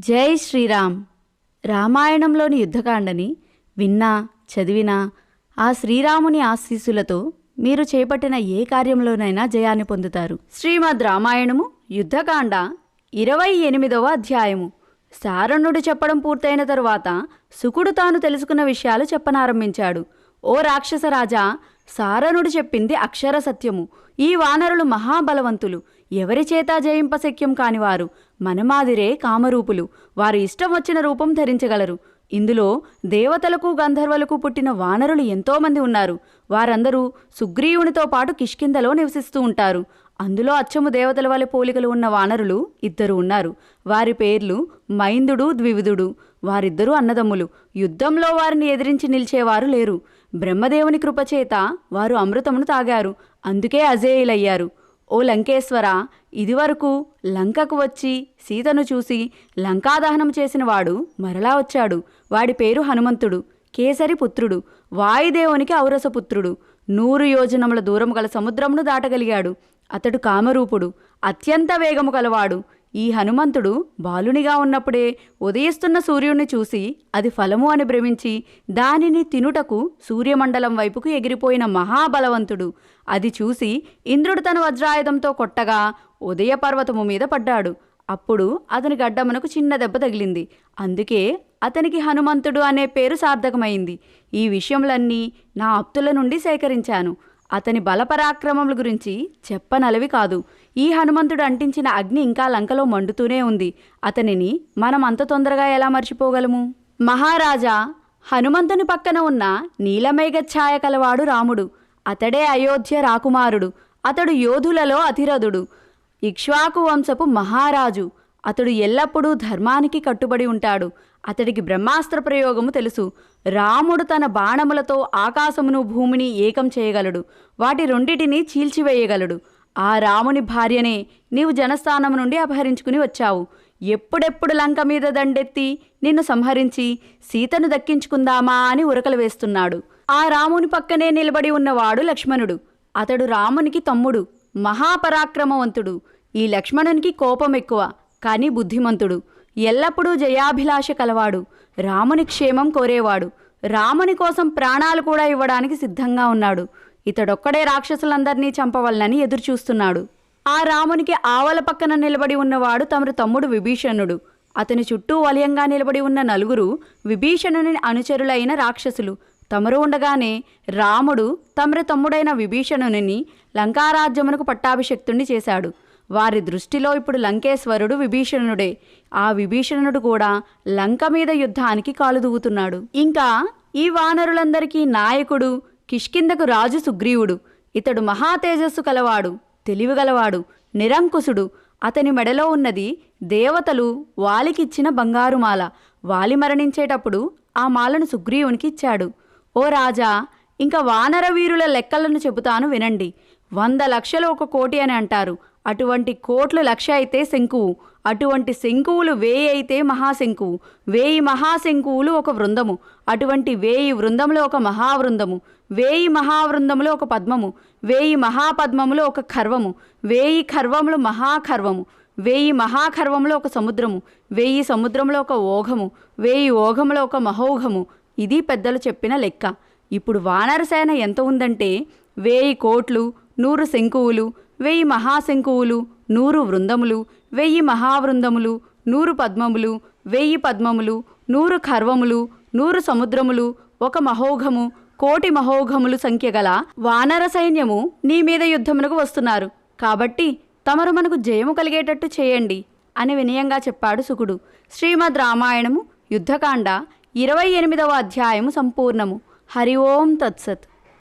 జై శ్రీరామ్. రామాయణంలోని యుద్ధకాండని విన్నా చదివినా ఆ శ్రీరాముని ఆశీస్సులతో మీరు చేపట్టిన ఏ కార్యంలోనైనా జయాన్ని పొందుతారు. శ్రీమద్ రామాయణము యుద్ధకాండ 28వ అధ్యాయము. సారణుడు చెప్పడం పూర్తయిన తరువాత శుకుడు తాను తెలుసుకున్న విషయాలు చెప్పనారంభించాడు. ఓ రాక్షసరాజా, సారణుడు చెప్పింది అక్షర సత్యము. ఈ వానరులు మహాబలవంతులు, ఎవరి చేత జయింపశక్యం కానివారు. మనమాదిరే కామరూపులు, వారు ఇష్టం వచ్చిన రూపం ధరించగలరు. ఇందులో దేవతలకు గంధర్వులకు పుట్టిన వానరులు ఎంతోమంది ఉన్నారు. వారందరూ సుగ్రీవునితో పాటు కిష్కింధలో నివసిస్తూ ఉంటారు. అందులో అచ్చము దేవతల వలె పోలికలు ఉన్న వానరులు 2 ఉన్నారు. వారి పేర్లు మైందుడు, ద్వివిధుడు. వారిద్దరూ అన్నదమ్ములు. యుద్ధంలో వారిని ఎదిరించి నిలిచేవారు లేరు. బ్రహ్మదేవుని కృపచేత వారు అమృతమును తాగారు, అందుకే అజేయులయ్యారు. ఓ లంకేశ్వర, ఇదివరకు లంకకు వచ్చి సీతను చూసి లంకాదహనం చేసిన వాడు మరలా వచ్చాడు. వాడి పేరు హనుమంతుడు, కేసరి పుత్రుడు, వాయుదేవునికి ఔరసపుత్రుడు. 100 యోజనముల దూరము గల సముద్రమును దాటగలిగాడు. అతడు కామరూపుడు, అత్యంత వేగము కలవాడు. ఈ హనుమంతుడు బాలునిగా ఉన్నప్పుడే ఉదయిస్తున్న సూర్యుడిని చూసి అది ఫలము అని భ్రమించి దానిని తినుటకు సూర్యమండలం వైపుకు ఎగిరిపోయిన మహాబలవంతుడు. అది చూసి ఇంద్రుడు తన వజ్రాయుధంతో కొట్టగా ఉదయపర్వతము మీద పడ్డాడు. అప్పుడు అతని గడ్డమునకు చిన్న దెబ్బ తగిలింది. అందుకే అతనికి హనుమంతుడు అనే పేరు సార్థకమైంది. ఈ విషయములన్నీ నా ఆప్తుల నుండి సేకరించాను. అతని బలపరాక్రమముల గురించి చెప్పనలవి కాదు. ఈ హనుమంతుడు అంటించిన అగ్ని ఇంకా లంకలో మండుతూనే ఉంది. అతనిని మనం అంత తొందరగా ఎలా మర్చిపోగలము? మహారాజా, హనుమంతుని పక్కన ఉన్న నీలమేఘఛాయ కలవాడు రాముడు. అతడే అయోధ్య రాకుమారుడు. అతడు యోధులలో అతిరథుడు, ఇక్ష్వాకు వంశపు మహారాజు. అతడు ఎల్లప్పుడూ ధర్మానికి కట్టుబడి ఉంటాడు. అతడికి బ్రహ్మాస్త్ర ప్రయోగము తెలుసు. రాముడు తన బాణములతో ఆకాశమును భూమిని ఏకం చేయగలడు. వాటి రెండిటిని చీల్చివేయగలడు. ఆ రాముని భార్యనే నీవు జనస్థానం నుండి అపహరించుకుని వచ్చావు. ఎప్పుడెప్పుడు లంక మీద దండెత్తి నిన్ను సంహరించి సీతను దక్కించుకుందామా అని ఉరకలు వేస్తున్నాడు. ఆ రాముని పక్కనే నిలబడి ఉన్నవాడు లక్ష్మణుడు. అతడు రామునికి తమ్ముడు, మహాపరాక్రమవంతుడు. ఈ లక్ష్మణునికి కోపం ఎక్కువ, కానీ బుద్ధిమంతుడు. ఎల్లప్పుడూ జయాభిలాష కలవాడు. రాముని క్షేమం కోరేవాడు. రాముని కోసం ప్రాణాలు కూడా ఇవ్వడానికి సిద్ధంగా ఉన్నాడు. ఇతడొక్కడే రాక్షసులందరినీ చంపవలనని ఎదురుచూస్తున్నాడు. ఆ రామునికి ఆవల పక్కన నిలబడి ఉన్నవాడు తమరు తమ్ముడు విభీషణుడు. అతని చుట్టూ వలయంగా నిలబడి ఉన్న 4 విభీషణుని అనుచరులైన రాక్షసులు. తమరు ఉండగానే రాముడు తమరి తమ్ముడైన విభీషణుని లంకారాజ్యమునకు పట్టాభిషిక్తుణ్ణి చేశాడు. వారి దృష్టిలో ఇప్పుడు లంకేశ్వరుడు విభీషణుడే. ఆ విభీషణుడు కూడా లంక మీద యుద్ధానికి కాలుదువుతున్నాడు. ఇంకా ఈ వానరులందరికీ నాయకుడు కిష్కింధకు రాజు సుగ్రీవుడు. ఇతడు మహా తేజస్సు కలవాడు, తెలివిగలవాడు, నిరంకుశుడు. అతని మెడలో ఉన్నది దేవతలు వాలికిచ్చిన బంగారు మాల. వాలి మరణించేటప్పుడు ఆ మాలను సుగ్రీవునికి ఇచ్చాడు. ఓ రాజా, ఇంకా వానర వీరుల లెక్కలను చెబుతాను వినండి. 100 లక్షలు 1 కోటి అని అంటారు. అటువంటి కోట్లు 1,00,000 అయితే శంకువు. అటువంటి శంకువులు 1000 అయితే మహాశంకువు. 1000 మహాశంకువులు 1 వృందము. అటువంటి 1000 వృందములు 1 మహావృందము. 1000 మహావృందములు 1 పద్మము. 1000 మహాపద్మములు 1 ఖర్వము. 1000 ఖర్వములు మహాఖర్వము. 1000 మహాఖర్వములు 1 సముద్రము. 1000 సముద్రములు 1 ఓఘము. 1000 ఓఘములు 1 మహోఘము. ఇది పెద్దలు చెప్పిన లెక్క. ఇప్పుడు వానరసేన ఎంత ఉందంటే 1000 కోట్లు, 100 శంకువులు, 1000 మహాశంకువులు, 100 వృందములు, 1000 మహావృందములు, 100 పద్మములు, 1000 పద్మములు, 100 ఖర్వములు, 100 సముద్రములు, 1 మహోఘము, 1,000,000 మహోఘములు సంఖ్య గల వానర సైన్యము నీ మీద యుద్ధమునకు వస్తున్నారు. కాబట్టి తమరు మనకు జయము కలిగేటట్టు చేయండి అని వినయంగా చెప్పాడు శుకుడు. శ్రీమద్ రామాయణము యుద్ధకాండ 28వ అధ్యాయము సంపూర్ణము. హరి ఓం తత్సత్.